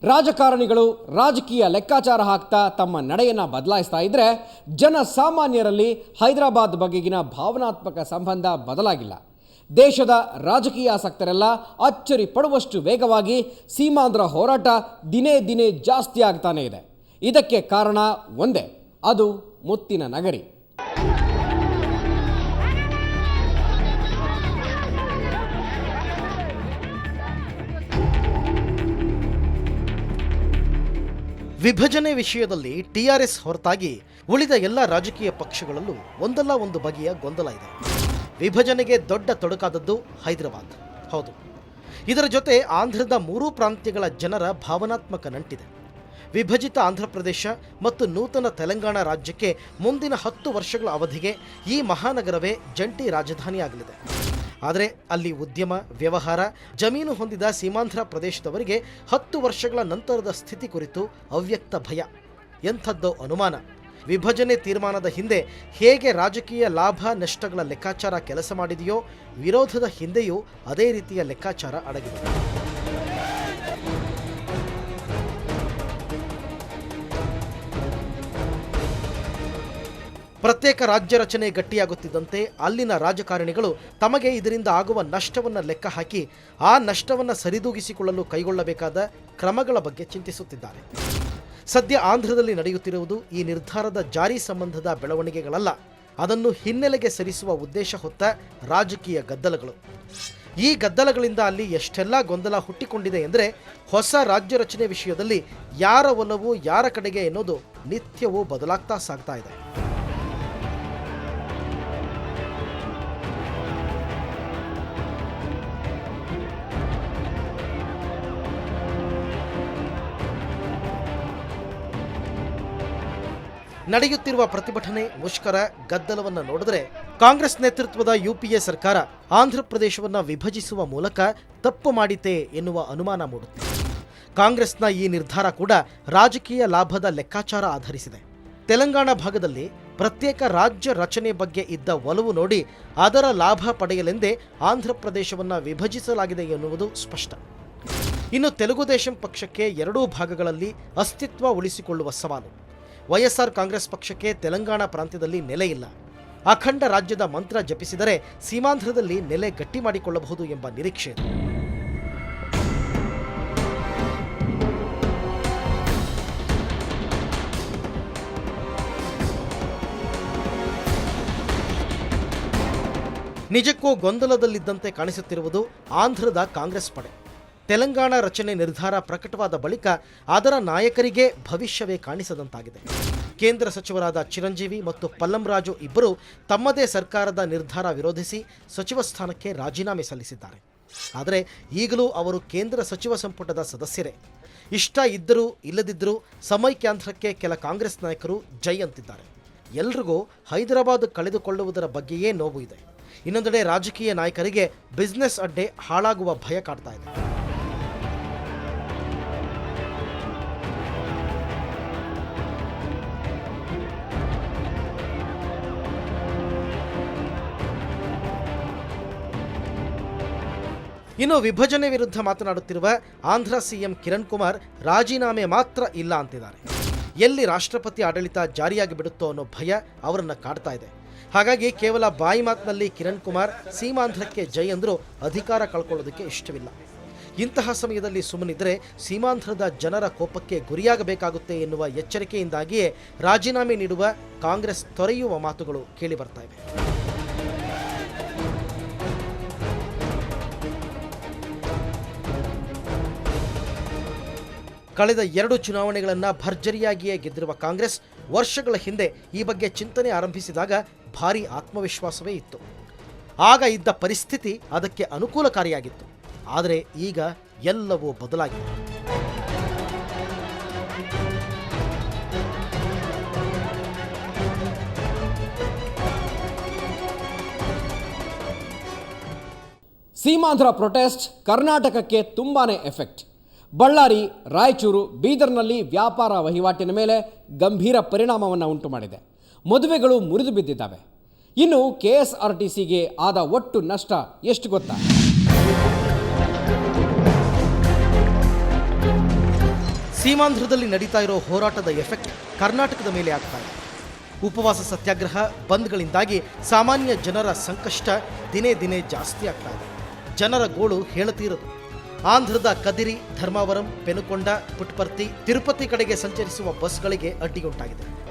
ರಾಜಕಾರಣಿಗಳು ರಾಜಕೀಯ ಲೆಕ್ಕಾಚಾರ ಹಾಕ್ತಾ ತಮ್ಮ ನಡೆಯನ್ನು ಬದಲಾಯಿಸ್ತಾ ಇದ್ದರೆ ಜನಸಾಮಾನ್ಯರಲ್ಲಿ ಹೈದರಾಬಾದ್ ಬಗೆಗಿನ ಭಾವನಾತ್ಮಕ ಸಂಬಂಧ ಬದಲಾಗಿಲ್ಲ. ದೇಶದ ರಾಜಕೀಯಾಸಕ್ತರೆಲ್ಲ ಅಚ್ಚರಿ ಪಡುವಷ್ಟು ವೇಗವಾಗಿ ಸೀಮಾಂಧ್ರ ಹೋರಾಟ ದಿನೇ ದಿನೇ ಜಾಸ್ತಿ ಆಗ್ತಾನೇ ಇದೆ. ಇದಕ್ಕೆ ಕಾರಣ ಒಂದೇ, ಅದು ಮುತ್ತಿನ ನಗರಿ. ವಿಭಜನೆ ವಿಷಯದಲ್ಲಿ ಟಿಆರ್ಎಸ್ ಹೊರತಾಗಿ ಉಳಿದ ಎಲ್ಲ ರಾಜಕೀಯ ಪಕ್ಷಗಳಲ್ಲೂ ಒಂದಲ್ಲ ಒಂದು ಬಗೆಯ ಗೊಂದಲ ಇದೆ. ವಿಭಜನೆಗೆ ದೊಡ್ಡ ತೊಡಕಾದದ್ದು ಹೈದರಾಬಾದ್. ಹೌದು, ಇದರ ಜೊತೆ ಆಂಧ್ರದ 3 ಪ್ರಾಂತ್ಯಗಳ ಜನರ ಭಾವನಾತ್ಮಕ ನಂಟಿದೆ. ವಿಭಜಿತ ಆಂಧ್ರಪ್ರದೇಶ ಮತ್ತು ನೂತನ ತೆಲಂಗಾಣ ರಾಜ್ಯಕ್ಕೆ ಮುಂದಿನ 10 ವರ್ಷಗಳ ಅವಧಿಗೆ ಈ ಮಹಾನಗರವೇ ಜಂಟಿ ರಾಜಧಾನಿಯಾಗಲಿದೆ. ಆದರೆ ಅಲ್ಲಿ ಉದ್ಯಮ, ವ್ಯವಹಾರ, ಜಮೀನು ಹೊಂದಿದ ಸೀಮಾಂಧ್ರ ಪ್ರದೇಶದವರಿಗೆ 10 ವರ್ಷಗಳ ನಂತರದ ಸ್ಥಿತಿ ಕುರಿತು ಅವ್ಯಕ್ತ ಭಯ, ಎಂಥದ್ದೋ ಅನುಮಾನ. ವಿಭಜನೆ ತೀರ್ಮಾನದ ಹಿಂದೆ ಹೇಗೆ ರಾಜಕೀಯ ಲಾಭ ನಷ್ಟಗಳ ಲೆಕ್ಕಾಚಾರ ಕೆಲಸ ಮಾಡಿದೆಯೋ, ವಿರೋಧದ ಹಿಂದೆಯೂ ಅದೇ ರೀತಿಯ ಲೆಕ್ಕಾಚಾರ ಅಡಗಿದೆ. ಪ್ರತ್ಯೇಕ ರಾಜ್ಯ ರಚನೆ ಗಟ್ಟಿಯಾಗುತ್ತಿದ್ದಂತೆ ಅಲ್ಲಿನ ರಾಜಕಾರಣಿಗಳು ತಮಗೆ ಇದರಿಂದ ಆಗುವ ನಷ್ಟವನ್ನು ಲೆಕ್ಕ ಹಾಕಿ ಆ ನಷ್ಟವನ್ನು ಸರಿದೂಗಿಸಿಕೊಳ್ಳಲು ಕೈಗೊಳ್ಳಬೇಕಾದ ಕ್ರಮಗಳ ಬಗ್ಗೆ ಚಿಂತಿಸುತ್ತಿದ್ದಾರೆ. ಸದ್ಯ ಆಂಧ್ರದಲ್ಲಿ ನಡೆಯುತ್ತಿರುವುದು ಈ ನಿರ್ಧಾರದ ಜಾರಿ ಸಂಬಂಧದ ಬೆಳವಣಿಗೆಗಳಲ್ಲ, ಅದನ್ನು ಹಿನ್ನೆಲೆಗೆ ಸರಿಸುವ ಉದ್ದೇಶ ಹೊತ್ತ ರಾಜಕೀಯ ಗದ್ದಲಗಳು. ಈ ಗದ್ದಲಗಳಿಂದ ಅಲ್ಲಿ ಎಷ್ಟೆಲ್ಲ ಗೊಂದಲ ಹುಟ್ಟಿಕೊಂಡಿದೆ ಎಂದರೆ, ಹೊಸ ರಾಜ್ಯ ರಚನೆ ವಿಷಯದಲ್ಲಿ ಯಾರ ಒಲವು ಯಾರ ಕಡೆಗೆ ಎನ್ನುವುದು ನಿತ್ಯವೂ ಬದಲಾಗ್ತಾ ಸಾಗ್ತಾ ಇದೆ. ನಡೆಯುತ್ತಿರುವ ಪ್ರತಿಭಟನೆ, ಮುಷ್ಕರ, ಗದ್ದಲವನ್ನು ನೋಡಿದರೆ ಕಾಂಗ್ರೆಸ್ ನೇತೃತ್ವದ ಯುಪಿಎ ಸರ್ಕಾರ ಆಂಧ್ರಪ್ರದೇಶವನ್ನು ವಿಭಜಿಸುವ ಮೂಲಕ ತಪ್ಪು ಮಾಡಿತೆ ಎನ್ನುವ ಅನುಮಾನ ಮೂಡುತ್ತೆ. ಕಾಂಗ್ರೆಸ್ನ ಈ ನಿರ್ಧಾರ ಕೂಡ ರಾಜಕೀಯ ಲಾಭದ ಲೆಕ್ಕಾಚಾರ ಆಧರಿಸಿದೆ. ತೆಲಂಗಾಣ ಭಾಗದಲ್ಲಿ ಪ್ರತ್ಯೇಕ ರಾಜ್ಯ ರಚನೆ ಬಗ್ಗೆ ಇದ್ದ ಒಲವು ನೋಡಿ ಅದರ ಲಾಭ ಪಡೆಯಲೆಂದೇ ಆಂಧ್ರಪ್ರದೇಶವನ್ನು ವಿಭಜಿಸಲಾಗಿದೆ ಎನ್ನುವುದು ಸ್ಪಷ್ಟ. ಇನ್ನು ತೆಲುಗುದೇಶಂ ಪಕ್ಷಕ್ಕೆ 2 ಭಾಗಗಳಲ್ಲಿ ಅಸ್ತಿತ್ವ ಉಳಿಸಿಕೊಳ್ಳುವ ಸವಾಲು. ವೈಎಸ್ಆರ್ ಕಾಂಗ್ರೆಸ್ ಪಕ್ಷಕ್ಕೆ ತೆಲಂಗಾಣ ಪ್ರಾಂತ್ಯದಲ್ಲಿ ನೆಲೆ ಇಲ್ಲ. ಅಖಂಡ ರಾಜ್ಯದ ಮಂತ್ರ ಜಪಿಸಿದರೆ ಸೀಮಾಂಧ್ರದಲ್ಲಿ ನೆಲೆ ಗಟ್ಟಿ ಮಾಡಿಕೊಳ್ಳಬಹುದು ಎಂಬ ನಿರೀಕ್ಷೆ ಇದೆ. ನಿಜಕ್ಕೂ ಗೊಂದಲದಲ್ಲಿದ್ದಂತೆ ಕಾಣಿಸುತ್ತಿರುವುದು ಆಂಧ್ರದ ಕಾಂಗ್ರೆಸ್ ಪಡೆ. ತೆಲಂಗಾಣ ರಚನೆ ನಿರ್ಧಾರ ಪ್ರಕಟವಾದ ಬಳಿಕ ಅದರ ನಾಯಕರಿಗೆ ಭವಿಷ್ಯವೇ ಕಾಣಿಸದಂತಾಗಿದೆ. ಕೇಂದ್ರ ಸಚಿವರಾದ ಚಿರಂಜೀವಿ ಮತ್ತು ಪಲ್ಲಂರಾಜು ಇಬ್ಬರು ತಮ್ಮದೇ ಸರ್ಕಾರದ ನಿರ್ಧಾರ ವಿರೋಧಿಸಿ ಸಚಿವ ಸ್ಥಾನಕ್ಕೆ ರಾಜೀನಾಮೆ ಸಲ್ಲಿಸಿದ್ದಾರೆ. ಆದರೆ ಈಗಲೂ ಅವರು ಕೇಂದ್ರ ಸಚಿವ ಸಂಪುಟದ ಸದಸ್ಯರೇ. ಇಷ್ಟ ಇದ್ದರೂ ಇಲ್ಲದಿದ್ದರೂ ಸమైక్యాంಧ್ರಕ್ಕೆ ಕೆಲ ಕಾಂಗ್ರೆಸ್ ನಾಯಕರು ಜೈ ಅಂತಿದ್ದಾರೆ. ಎಲ್ರಿಗೂ ಹೈದರಾಬಾದ್ ಕಳೆದುಕೊಳ್ಳುವುದರ ಬಗ್ಗೆಯೇ ನೋವು ಇದೆ. ಇನ್ನೊಂದೆಡೆ ರಾಜಕೀಯ ನಾಯಕರಿಗೆ ಬಿಸ್ನೆಸ್ ಅಡ್ಡೆ ಹಾಳಾಗುವ ಭಯ ಕಾಡ್ತಾ ಇದೆ. ಇನ್ನು ವಿಭಜನೆ ವಿರುದ್ಧ ಮಾತನಾಡುತ್ತಿರುವ ಆಂಧ್ರ ಸಿಎಂ ಕಿರಣ್ ಕುಮಾರ್ ರಾಜೀನಾಮೆ ಮಾತ್ರ ಇಲ್ಲ ಅಂತಿದ್ದಾರೆ. ಎಲ್ಲಿ ರಾಷ್ಟ್ರಪತಿ ಆಡಳಿತ ಜಾರಿಯಾಗಿ ಬಿಡುತ್ತೋ ಅನ್ನೋ ಭಯ ಅವರನ್ನು ಕಾಡ್ತಾ ಇದೆ. ಹಾಗಾಗಿ ಕೇವಲ ಬಾಯಿ ಮಾತಿನಲ್ಲಿ ಕಿರಣ್ ಕುಮಾರ್ ಸೀಮಾಂಧ್ರಕ್ಕೆ ಜೈ ಅಂದರೂ ಅಧಿಕಾರ ಕಳ್ಕೊಳ್ಳೋದಕ್ಕೆ ಇಷ್ಟವಿಲ್ಲ. ಇಂತಹ ಸಮಯದಲ್ಲಿ ಸುಮ್ಮನಿದ್ರೆ ಸೀಮಾಂಧ್ರದ ಜನರ ಕೋಪಕ್ಕೆ ಗುರಿಯಾಗಬೇಕಾಗುತ್ತೆ ಎನ್ನುವ ಎಚ್ಚರಿಕೆಯಿಂದಾಗಿಯೇ ರಾಜೀನಾಮೆ ನೀಡುವ ಕಾಂಗ್ರೆಸ್ ತೊರೆಯುವ ಮಾತುಗಳು ಕೇಳಿಬರ್ತಾ ಇವೆ. ಕಳೆದ 2 ಚುನಾವಣೆಗಳನ್ನು ಭರ್ಜರಿಯಾಗಿಯೇ ಗೆದ್ದಿರುವ ಕಾಂಗ್ರೆಸ್ ವರ್ಷಗಳ ಹಿಂದೆ ಈ ಬಗ್ಗೆ ಚಿಂತನೆ ಆರಂಭಿಸಿದಾಗ ಭಾರೀ ಆತ್ಮವಿಶ್ವಾಸವೇ ಇತ್ತು. ಆಗ ಇದ್ದ ಪರಿಸ್ಥಿತಿ ಅದಕ್ಕೆ ಅನುಕೂಲಕಾರಿಯಾಗಿತ್ತು. ಆದರೆ ಈಗ ಎಲ್ಲವೂ ಬದಲಾಗಿದೆ. ಸೀಮಾಂಧ್ರ ಪ್ರೊಟೆಸ್ಟ್ ಕರ್ನಾಟಕಕ್ಕೆ ತುಂಬಾನೇ ಎಫೆಕ್ಟ್. ಬಳ್ಳಾರಿ, ರಾಯಚೂರು, ಬೀದರ್ನಲ್ಲಿ ವ್ಯಾಪಾರ ವಹಿವಾಟಿನ ಮೇಲೆ ಗಂಭೀರ ಪರಿಣಾಮವನ್ನು ಉಂಟು ಮಾಡಿದೆ. ಮದುವೆಗಳು ಮುರಿದು ಬಿದ್ದಿದ್ದಾವೆ. ಇನ್ನು ಕೆಎಸ್ಆರ್ಟಿಸಿಗೆ ಆದ ಒಟ್ಟು ನಷ್ಟ ಎಷ್ಟು ಗೊತ್ತಾ? ಸೀಮಾಂಧ್ರದಲ್ಲಿ ನಡೀತಾ ಇರೋ ಹೋರಾಟದ ಎಫೆಕ್ಟ್ ಕರ್ನಾಟಕದ ಮೇಲೆ ಆಗ್ತಾ ಇದೆ. ಉಪವಾಸ ಸತ್ಯಾಗ್ರಹ ಬಂದ್ಗಳಿಂದಾಗಿ ಸಾಮಾನ್ಯ ಜನರ ಸಂಕಷ್ಟ ದಿನೇ ದಿನೇ ಜಾಸ್ತಿ ಆಗ್ತಾ ಇದೆ. ಜನರ ಗೋಳು ಹೇಳತೀರದು. ಆಂಧ್ರದ ಕದಿರಿ, ಧರ್ಮಾವರಂ, ಪೆನುಕೊಂಡ, ಪುಟ್ಪರ್ತಿ, ತಿರುಪತಿ ಕಡೆಗೆ ಸಂಚರಿಸುವ ಬಸ್ಗಳಿಗೆ ಅಡ್ಡಿಯುಂಟಾಗಿದೆ.